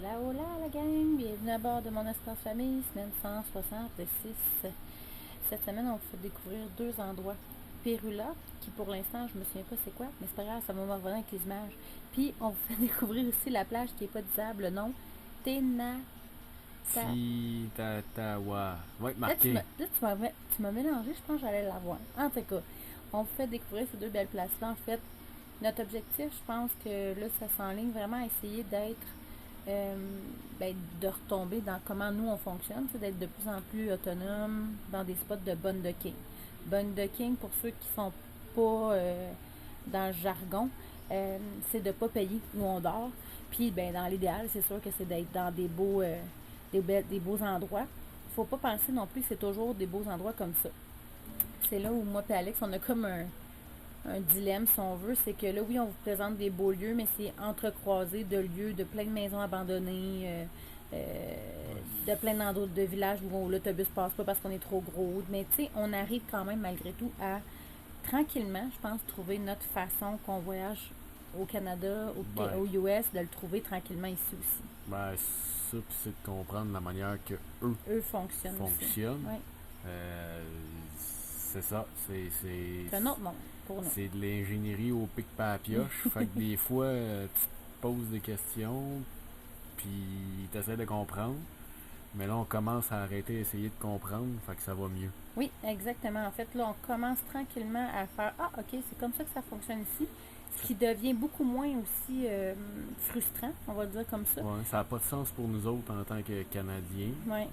Hola la gang, bienvenue à bord de mon espace famille, semaine 166. Cette semaine, on vous fait découvrir 2 endroits. Pérula, qui pour l'instant, je me souviens pas c'est quoi, mais c'est pas grave, ça va me revenir avec les images. Puis, on vous fait découvrir aussi la plage qui est pas disable, le nom, Tena. Tatawa. Ouais, Là, marqué. tu m'as mélangé, je pense que j'allais l'avoir. En tout cas, on vous fait découvrir ces 2 belles places-là. En fait, notre objectif, je pense que là, ça s'enligne vraiment à essayer d'être, euh, de retomber dans comment nous on fonctionne, c'est d'être de plus en plus autonome dans des spots de bunducking. Bunducking, pour ceux qui sont pas dans le jargon, c'est de ne pas payer où on dort. Puis, dans l'idéal, c'est sûr que c'est d'être dans des beaux endroits. Faut pas penser non plus que c'est toujours des beaux endroits comme ça. C'est là où moi et Alex, on a comme un dilemme, si on veut, c'est que là, oui, on vous présente des beaux lieux, mais c'est entrecroisé de lieux, de plein de maisons abandonnées, de plein d'endroits de villages où l'autobus passe pas parce qu'on est trop gros. Mais tu sais, on arrive quand même malgré tout à, tranquillement, je pense, trouver notre façon qu'on voyage au Canada, Ben, au US, de le trouver tranquillement ici aussi. ça, pis c'est de comprendre la manière que eux Eux fonctionnent aussi. fonctionnent. Oui. Euh, c'est ça. C'est un autre monde pour nous. C'est de l'ingénierie au pic-papioche. Fait que des fois, tu te poses des questions, puis tu essaies de comprendre. Mais là, on commence à arrêter d'essayer de comprendre, fait que ça va mieux. Oui, exactement. En fait, là, on commence tranquillement à faire ah, ok, c'est comme ça que ça fonctionne ici. Ce qui devient beaucoup moins aussi frustrant, on va le dire comme ça. Ouais, ça n'a pas de sens pour nous autres en tant que Canadiens, Ouais,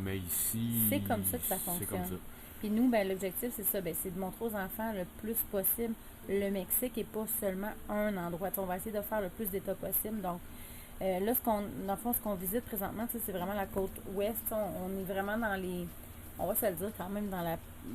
mais ici, c'est comme ça que ça c'est comme ça. fonctionne. Puis nous, l'objectif, c'est ça, c'est de montrer aux enfants le plus possible le Mexique et pas seulement un endroit. On va essayer de faire le plus d'états possible. Donc, là, dans le fond, ce qu'on visite présentement, c'est vraiment la côte ouest. On est vraiment dans les, on va se le dire quand même,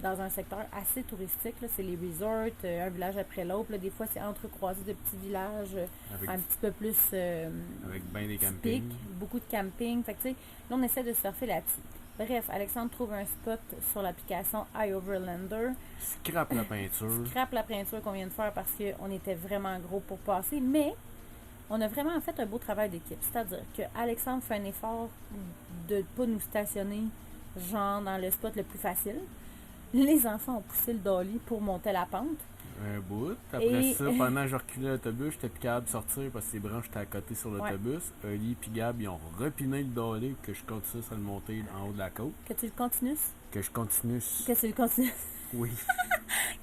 dans un secteur assez touristique. Là. C'est les resorts, un village après l'autre. Là. Des fois, c'est entrecroisé de petits villages Avec, un petit peu plus avec ben des typiques, campings. beaucoup de camping. Fait que, tu sais, là, on essaie de surfer là-dessus. Bref, Alexandre trouve un spot sur l'application iOverlander. Scrape la peinture. Scrape la peinture qu'on vient de faire parce qu'on était vraiment gros pour passer, mais on a vraiment fait un beau travail d'équipe. C'est-à-dire que Alexandre fait un effort de ne pas nous stationner genre dans le spot le plus facile. Les enfants ont poussé le dolly pour monter la pente. Un bout. Après Et ça, pendant que je reculais l'autobus, j'étais plus capable de sortir parce que les branches étaient à côté sur ouais, l'autobus. Oli et Gab, ils ont repiné le dolly que je continue à le monter en haut de la côte. que tu le continues. Que je continue. Que tu le continues. Oui.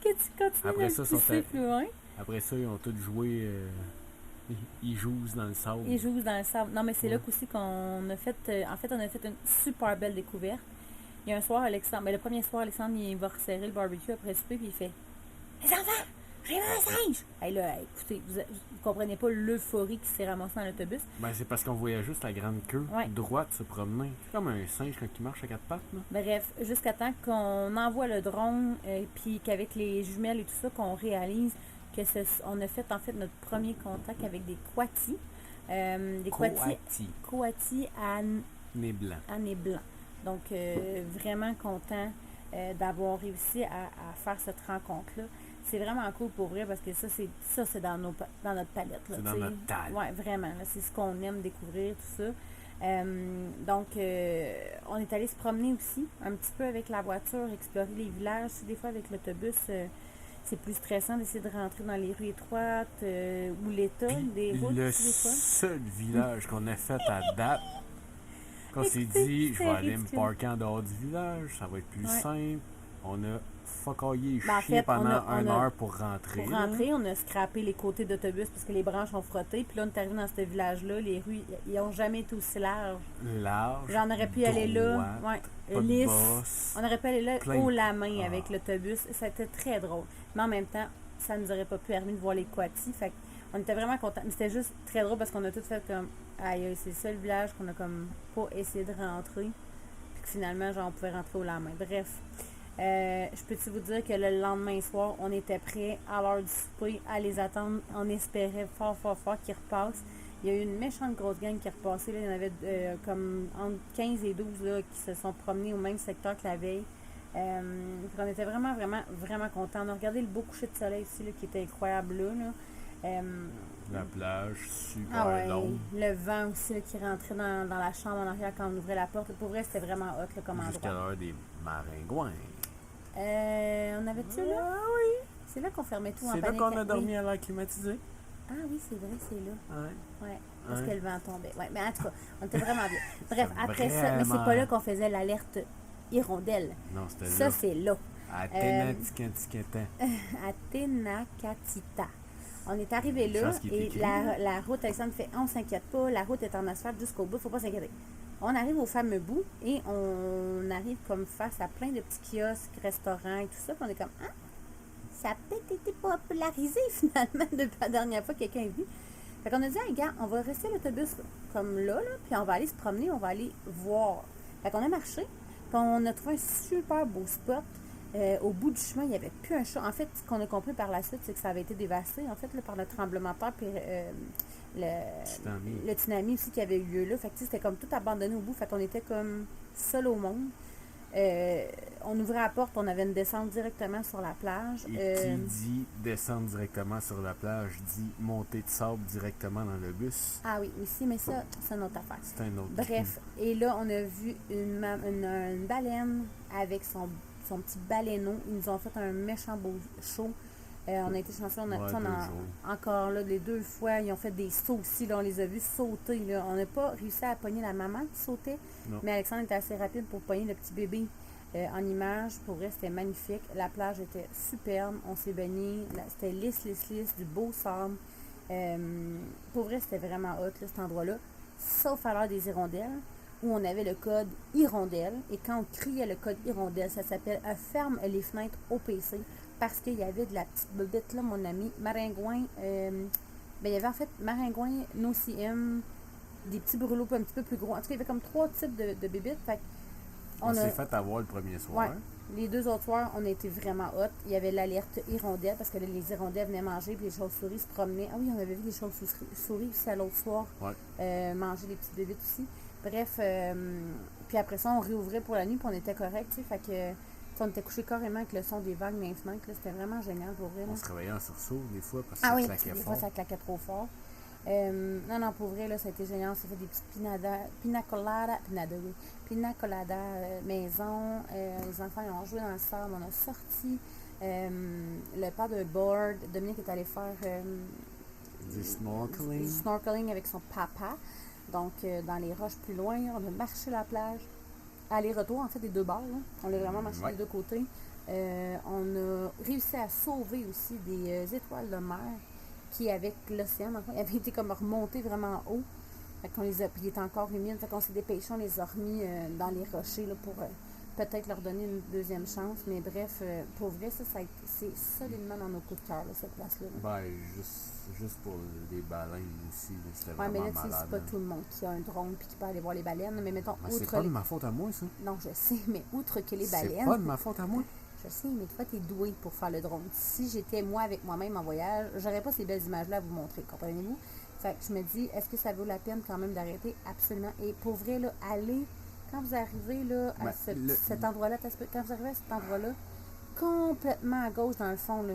Que tu continues Après à ça, le pousser plus loin. Après ça, ils ont tous joué. Ils jouent dans le sable. Ils jouent dans le sable. Non, mais c'est là Ouais. aussi qu'on a fait. En fait, on a fait une super belle découverte. Il y a un soir, Alexandre. Le premier soir, Alexandre, il va resserrer le barbecue après le souper, puis il fait les enfants, j'ai vu un singe! Hey, là, écoutez, vous comprenez pas l'euphorie qui s'est ramassée dans l'autobus. Ben, c'est parce qu'on voyait juste la grande queue Ouais. droite se promener. C'est comme un singe quand il marche à quatre pattes, là. Bref, jusqu'à temps qu'on envoie le drone, puis qu'avec les jumelles et tout ça, qu'on réalise on a fait en fait notre premier contact avec des coatis. Des coatis Nez blanc. à nez blanc. Donc, vraiment content d'avoir réussi à faire cette rencontre-là. C'est vraiment cool pour vrai parce que c'est dans notre palette. Là, C'est dans notre taille. Ouais, vraiment. Là, c'est ce qu'on aime découvrir, tout ça. Donc, on est allé se promener aussi un petit peu avec la voiture, explorer les villages. Des fois, avec l'autobus, c'est plus stressant d'essayer de rentrer dans les rues étroites ou l'état Puis des routes, le des fois. seul village qu'on a fait à date, qu'on s'est Écoutez, dit, je c'est vais aller me ridicule. parker en dehors du village, ça va être plus Ouais. simple. On a fuckoyé En chien fait, pendant on une a heure pour rentrer. pour là. rentrer, on a scrappé les côtés d'autobus parce que les branches ont frotté. Puis là, on est arrivé dans ce village-là. Les rues, ils n'ont jamais été aussi larges. Large. J'en aurais pu aller là. droite, Ouais, pas de lisse. bosse. On aurait pu aller là Plein haut de- la main Ah. avec l'autobus. C'était très drôle. Mais en même temps, ça nous aurait pas permis de voir les Quatis. Fait on était vraiment contents. Mais c'était juste très drôle parce qu'on a tout fait comme aïe, c'est le seul village qu'on a comme pas essayé de rentrer. Puis que finalement, genre, on pouvait rentrer haut la main. Bref. Je peux-tu vous dire que le lendemain soir, on était prêts à l'heure du souper à les attendre. On espérait fort, fort, fort qu'ils repassent. Il y a eu une méchante grosse gang qui est repassée. Là. Il y en avait comme entre 15 et 12 là, qui se sont promenés au même secteur que la veille. On était vraiment, vraiment, vraiment contents. On a regardé le beau coucher de soleil aussi, là, qui était incroyable là. La plage, super Ah ouais, longue. le vent aussi là, qui rentrait dans la chambre en arrière quand on ouvrait la porte. Pour vrai, c'était vraiment hot là, comme Jusqu'à endroit. l'heure des maringouins. On avait-tu là? Ah oui! C'est là qu'on fermait tout en C'est là panique. qu'on a Oui. dormi à l'air climatisé. Ah oui, c'est vrai, c'est là. Ouais. Ouais, parce Ouais. que le vent tombait. Ouais, mais en tout cas, on était vraiment bien. Bref, C'est après ça, mais c'est vraiment- pas là qu'on faisait l'alerte hirondelle. Non, c'était Ça, là. c'est là. À Euh, Tenaticantiquetan. à Tenakatita. On est arrivé Je là pense qu'il est et écrit, la route, Alexandre fait on s'inquiète pas, la route est en asphalte jusqu'au bout, faut pas s'inquiéter. On arrive au fameux bout et on arrive comme face à plein de petits kiosques, restaurants et tout ça. Puis on est comme, ah, ça a peut-être été popularisé finalement depuis la dernière fois que quelqu'un est venu. Fait qu'on a dit, hey, gars, on va rester à l'autobus comme là, puis on va aller se promener, on va aller voir. Fait qu'on a marché, puis on a trouvé un super beau spot. Au bout du chemin, il n'y avait plus un chat. En fait, ce qu'on a compris par la suite, c'est que ça avait été dévasté, en fait, là, par le tremblement de terre, puis Tsunami. le tsunami aussi qui avait eu lieu là. Fait que tu sais, c'était comme tout abandonné au bout. Fait qu'on était comme seul au monde. On ouvrait la porte, on avait une descente directement sur la plage. Et qui dit descendre directement sur la plage dit monter de sable directement dans le bus. Ah oui, aussi, mais ça, c'est une autre affaire. C'est un autre. Bref, et là, on a vu une baleine avec son petit baleineau. Ils nous ont fait un méchant beau show. On a été chanceux, on a, Ouais, tu sais, on 2 a- jours. encore là, les 2 fois, ils ont fait des sauts aussi. Là, on les a vus sauter. Là. On n'a pas réussi à pogner la maman qui sautait, Non. mais Alexandre était assez rapide pour pogner le petit bébé en image. Pour vrai, c'était magnifique. La plage était superbe. On s'est baigné. C'était lisse, du beau sable. Pour vrai, c'était vraiment hot, là, cet endroit-là. Sauf à l'heure des hirondelles, où on avait le code hirondelle. Et quand on criait le code hirondelle, ça s'appelle ferme les fenêtres au PC. Parce qu'il y avait de la petite bobette là, mon ami. Maringouin, il y avait en fait maringouin, nociem, des petits brûlots un petit peu plus gros. En tout cas, il y avait comme 3 types de bébites. Fait On s'est fait avoir le premier soir. Ouais. Les 2 autres soirs, on a été vraiment hot. Il y avait l'alerte hirondelle parce que là, les hirondelles venaient manger puis les chauves-souris se promenaient. Ah oui, on avait vu des chauves-souris aussi à l'autre soir. Ouais. Manger des petites bébites aussi. Bref, puis après ça, on réouvrait pour la nuit puis on était correct, tu sais. Fait que, tu sais, on était couché carrément avec le son des vagues dans les fenêtres. Là, c'était vraiment génial pour vrai. Là. On se réveillait en sursaut des fois parce que Ah ça oui, claquait des fort. fois, ça claquait trop fort. Non, pour vrai, là, ça a été génial. On s'est fait des petites pina colada maison. Les enfants, ils ont joué dans le sable. On a sorti le paddleboard. Dominique est allé faire Du snorkeling. du snorkeling avec son papa. Donc, dans les roches plus loin, on a marché la plage. Aller-retour, en fait, des 2 bords. Là. On l'a vraiment marché Ouais. des 2 côtés. On a réussi à sauver aussi des étoiles de mer qui, avec l'océan, dans le fond, avaient été comme remontées vraiment haut. Fait qu'on les a, puis il était encore humide. Fait qu'on s'est dépêché, on les a remis dans les rochers là, pour peut-être leur donner une deuxième chance. Mais bref, pour vrai, c'est solidement dans nos coups de cœur, là, cette place-là. Là. Ben, juste pour les baleines aussi, là, c'était Ouais, mais vraiment là, tu sais, malade. c'est pas tout le monde qui a un drone puis qui peut aller voir les baleines. Mais mettons, Ben, c'est outre pas de les... ma faute à moi, ça. Non, je sais, mais outre que les C'est baleines... pas de ma faute à moi. Je sais, mais toi, t'es doué pour faire le drone. Si j'étais moi avec moi-même en voyage, j'aurais pas ces belles images-là à vous montrer, comprenez-vous? Fait que je me dis, est-ce que ça vaut la peine quand même d'arrêter? Absolument. Et pour vrai, là, allez, quand vous arrivez là, à cet endroit-là, quand vous arrivez à cet endroit-là, complètement à gauche dans le fond, là,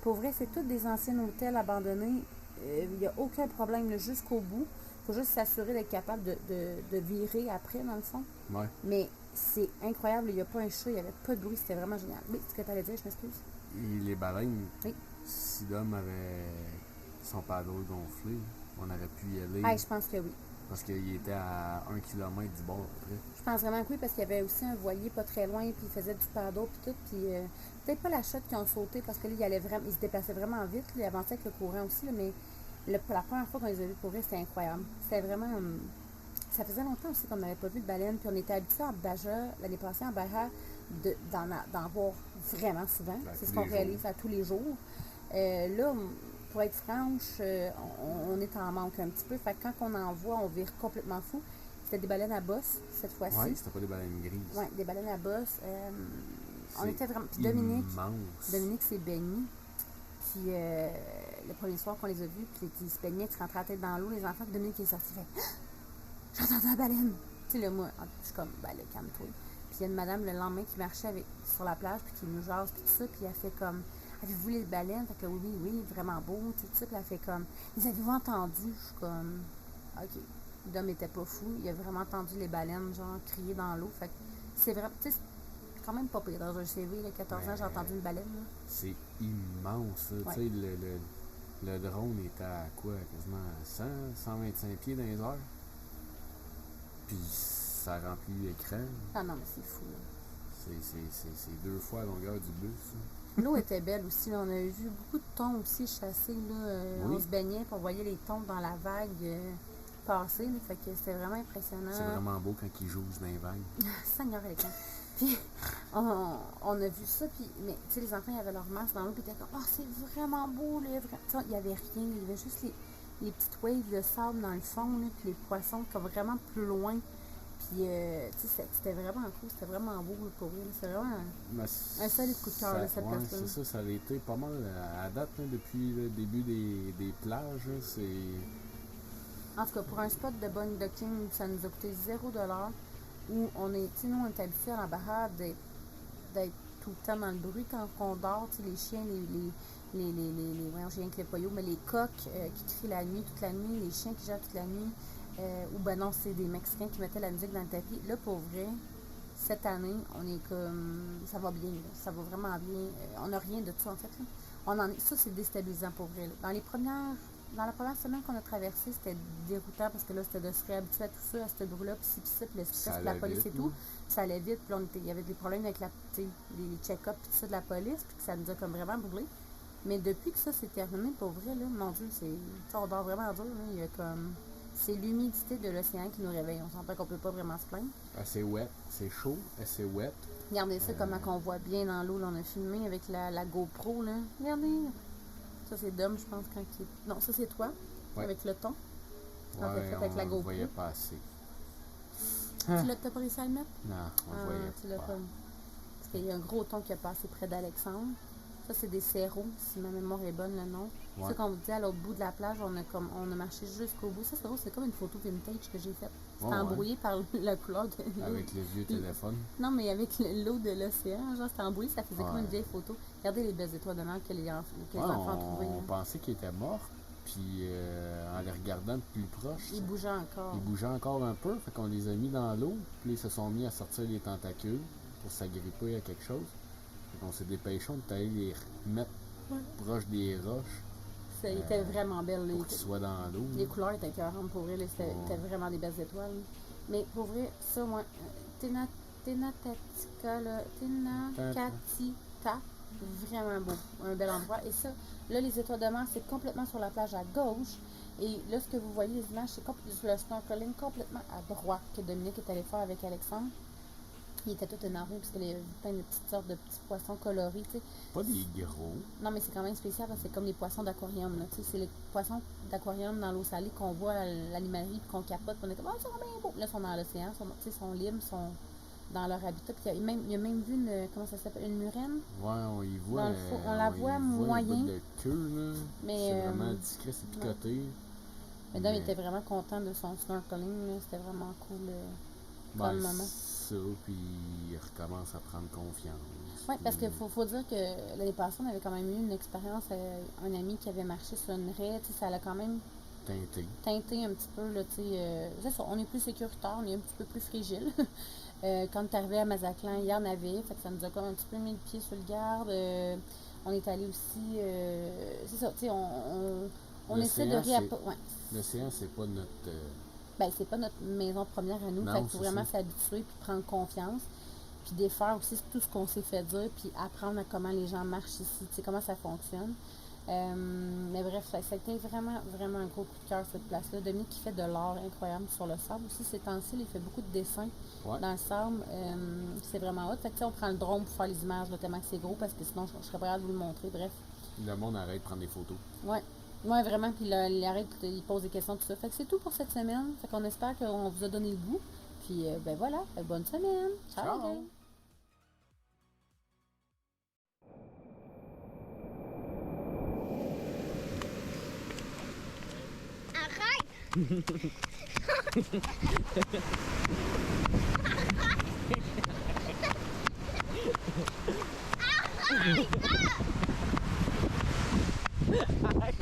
pour vrai, c'est tous des anciens hôtels abandonnés. Il n'y a aucun problème là, jusqu'au bout. Il faut juste s'assurer d'être capable de virer après, dans le fond. Ouais. Mais c'est incroyable, il n'y a pas un chat, il n'y avait pas de bruit, c'était vraiment génial. Oui, c'est ce que tu allais dire, je m'excuse. Et les baleines, Oui. si l'homme avait son paddle gonflé, on aurait pu y aller. Ah, je pense que oui. Parce qu'il était à 1 km du bord après. Je pense vraiment que oui, parce qu'il y avait aussi un voilier pas très loin, puis il faisait du paddle, puis tout. Puis peut-être pas la chute qui ont sauté, parce que là, il se déplaçait vraiment vite. Là, il avançait avec le courant aussi, là, mais la première fois qu'on les a vus courir, c'était incroyable. C'était vraiment. Ça faisait longtemps aussi qu'on n'avait pas vu de baleine, puis on était habitués à Baja, l'année passée en Baja, d'en voir vraiment souvent. C'est ce qu'on réalise à tous les jours. Là, pour être franche, on est en manque un petit peu. Fait que quand on en voit, on vire complètement fou. C'était des baleines à bosse cette fois-ci. Oui, c'était pas des baleines grises. Oui, des baleines à bosse. On C'est était vraiment. Puis Dominique immense. s'est baigné. Puis le premier soir qu'on les a vus, puis ils se baignaient, ils se rentraient la tête dans l'eau, les enfants, puis Dominique est sorti, fait j'ai entendu la baleine. Tu sais, là, moi, je suis comme, ben là, calme-toi. Puis il y a une madame le lendemain qui marchait sur la plage, puis qui nous jase, puis tout ça, puis elle fait comme, avez-vous les baleines? Fait que oui, vraiment beau, tu sais, tout ça. Puis elle fait comme, les avez-vous entendus? Je suis comme, ok. L'homme était pas fou, il a vraiment entendu les baleines, genre, crier dans l'eau. Fait que c'est vraiment, tu sais, c'est quand même pas pire. Dans un CV, là, 14 ans, j'ai entendu une baleine, là. C'est immense, là. Ouais. Tu sais, le drone est à quoi? Quasiment 100, 125 pieds dans les airs. Puis ça remplit l'écran. Ah non, mais c'est fou, là. C'est 2 fois la longueur du bus. Là. L'eau était belle aussi, là. On a vu beaucoup de thons aussi chassés, là. Oui. On se baignait, puis on voyait les thons dans la vague passer, là. Fait que c'était vraiment impressionnant. C'est vraiment beau quand ils jouent dans les vagues. Seigneur, les gars. Puis, on a vu ça, puis, mais, tu sais, les enfants, ils avaient leur masque dans l'eau, puis ils étaient comme, oh, c'est vraiment beau, là. Il n'y avait rien, il y avait juste les petites waves de sable dans le fond, là, puis les poissons, comme vraiment plus loin. Puis, tu sais, c'était vraiment cool, c'était vraiment beau, là, pour eux. C'était vraiment un solide coup de cœur, là, cette place-là. C'est ça, ça a été pas mal à date, là, depuis le début des plages, là, c'est... En tout cas, pour un spot de bungee docking, ça nous a coûté 0$. Où on est, tu sais, nous, on est habitués à la barrade d'être tout le temps dans le bruit quand on dort, tu sais, les chiens, voyons, j'ai rien que les poyaux, mais les coqs qui crient la nuit, toute la nuit, les chiens qui jappent toute la nuit, ou ben non, c'est des Mexicains qui mettaient la musique dans le tapis. Là, pour vrai, cette année, on est comme, ça va bien, là, ça va vraiment bien. On n'a rien de tout, en fait, là. Ça, c'est déstabilisant pour vrai, là. Dans la première semaine qu'on a traversée, c'était déroutant parce que là, c'était de se réhabituer à tout ça, à ce bruit-là, puis puis le stress, la police vite, et tout. Ça allait vite, puis il y avait des problèmes avec les check-ups, puis tout ça de la police, puis que ça nous a comme vraiment brûlé. Mais depuis que ça s'est terminé, pour vrai, là, mon Dieu, on dort vraiment dur, là. Il y a comme... C'est l'humidité de l'océan qui nous réveille. On s'entend qu'on peut pas vraiment se plaindre. Assez wet, c'est chaud, assez wet. Regardez ça, comment qu'on voit bien dans l'eau. Là, on a filmé avec la GoPro, là. Regardez. Ça, c'est Dom, je pense, quand il... Non, ça, c'est toi, avec le thon. Quand fait avec la GoPro. On voyait pas assez. T'as pas réussi à le mettre? Non, on voyait tu l'as pas. Parce qu'il y a un gros thon qui a passé près d'Alexandre. Ça, c'est des cerros, si ma mémoire est bonne, le nom. Ouais. Ça, qu'on vous dit, à l'autre bout de la plage, on a marché jusqu'au bout. Ça, c'est drôle, c'est comme une photo vintage que j'ai faite. C'était embrouillé par la couleur de l'eau. Avec le vieux téléphone. Non, mais avec l'eau de l'océan, genre, c'était embrouillé, ça faisait comme une vieille photo. Regardez les belles étoiles de mer que les enfants ont trouvées. On pensait qu'il était mort, puis en les regardant de plus proche... Il bougeait encore. Il bougeait encore un peu, fait qu'on les a mis dans l'eau, puis ils se sont mis à sortir les tentacules pour s'agripper à quelque chose. On s'est dépêché, on est allé les remettre proche des roches. Ça était vraiment belle. Pour qu'ils soient dans l'eau. Les couleurs étaient écœurantes pour vrai. C'était vraiment des belles étoiles. Mais pour vrai, ça, moi, Tenakatika, vraiment beau. Un bel endroit. Et ça, là, les étoiles de mer, c'est complètement sur la plage à gauche. Et là, ce que vous voyez, les images, c'est le snorkeling complètement à droite que Dominique est allé faire avec Alexandre. Il était tout énervé parce qu'il y avait plein de petites sortes de petits poissons colorés, tu sais. Pas des gros. Non, mais c'est quand même spécial parce que c'est comme les poissons d'aquarium, là, tu sais. C'est les poissons d'aquarium dans l'eau salée qu'on voit à l'animalerie puis qu'on capote, puis on est comme, oh, ils sont bien beaux. Là, ils sont dans l'océan, ils sont libres, ils sont dans leur habitat. Puis il y a même vu comment ça s'appelle, une murène. Ouais, on y voit. Dans le fond, on la voit moyen. De queue, là. Mais, c'est vraiment discret, c'est picoté. Mais Dom, il était vraiment content de son snorkeling, là. C'était vraiment cool comme moment. Ça, puis il recommence à prendre confiance. Oui, parce qu'il faut dire que l'année passée, on avait quand même eu une expérience, un ami qui avait marché sur une raie, tu sais, ça l'a quand même teinté un petit peu, là, tu sais, c'est ça, on est plus sécuritaire, on est un petit peu plus fragile. Quand tu es arrivé à Mazatlan, hier, on avait, fait que ça nous a comme un petit peu mis le pied sur le garde. On est allé aussi, c'est ça, tu sais, on essaie de L'océan, c'est pas notre... Ben, c'est pas notre maison première à nous. Non, fait qu'il faut vraiment s'habituer puis prendre confiance. Puis défaire aussi tout ce qu'on s'est fait dire, puis apprendre à comment les gens marchent ici, tu sais, comment ça fonctionne. Mais bref, ça a été vraiment, vraiment un gros coup de cœur, cette place-là. Dominique qui fait de l'art incroyable sur le sable aussi. Ces temps-ci, il fait beaucoup de dessins dans le sable. C'est vraiment hot. Fait que, on prend le drone pour faire les images, là, tellement que c'est gros, parce que sinon, je serais pas capable de vous le montrer. Bref. Le monde arrête de prendre des photos. Ouais. Oui, vraiment, puis là, il arrête, il pose des questions, tout ça. Fait que c'est tout pour cette semaine. Fait qu'on espère qu'on vous a donné le goût. Puis, ben voilà, bonne semaine. Ciao! Ciao. Arrête! Arrête! Arrête!